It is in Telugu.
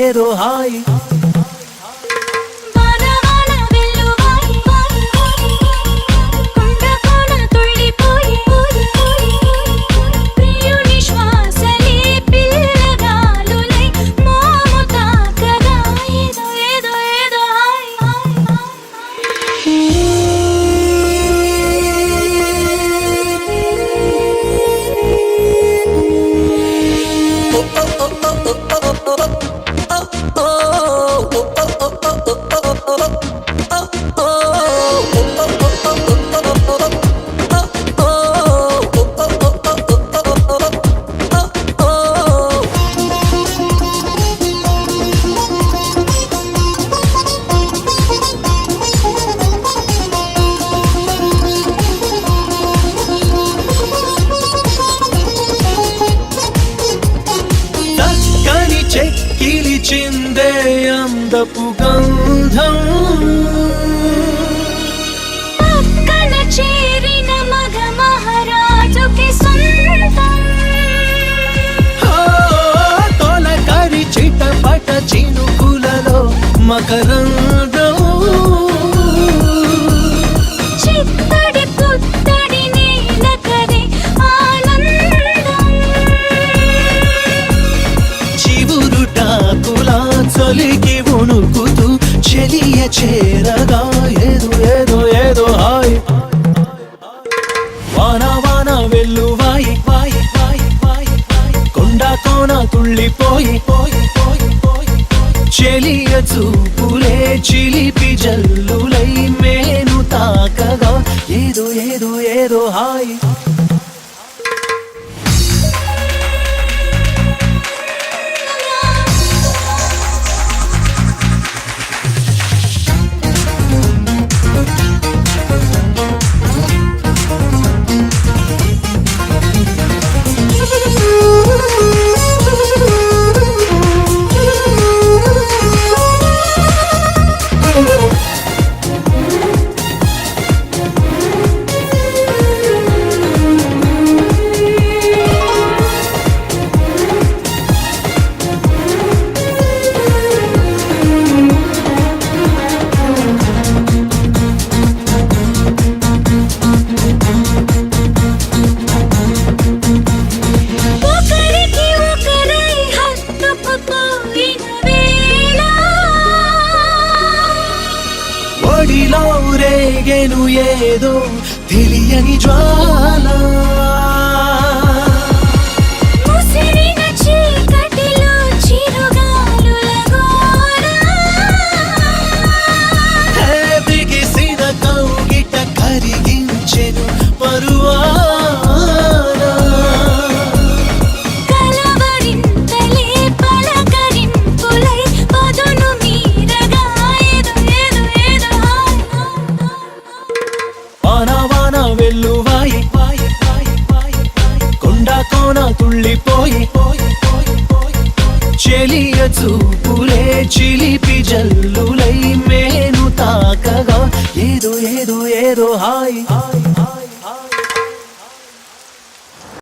ఏదో హాయి చెక్కిలిచిందే అందపు గంధం పక్కన చేరిన మగ మహారాజుకి సొంతం తొలకరి చిటపట చినుకులలో మకరందం చిత్తడి పుత్తడి నేలకది ఆనందం చివురుటాకులా చలికి వణుకుతూ చెలియ చేరగా ఏదో ఏదో ఏదో హాయ్ వాన వాన వెల్లువాయి వాయి వాయి వాయి కొండ కోన తుళ్ళిపోయి పోయి పోయి పోయి చెలియ చూపులే చిలిపి జల్లులై మేను తాకగా ఏదో ఏదో ఏదో హాయ్ ఒడిలో రేగెను ఏదో తెలియని జ్వాల ముసిరిన చీకటిలో చిరుగాలుల గోల బిగిసిన కౌగిట కరిగించెను పరువాన కలవరింతలే పలకరింపులై పదును మీరగా ఏదో ఏదో ఏదో వాన వాన వెల్లువాయి వాయి వాయి వాయి కొండ కోన తుళ్ళిపోయి పోయి పోయి పోయి చెలియ చూపులే చిలిపి జల్లులై మేను తాకగా ఏదో ఏదో ఏదో హాయ్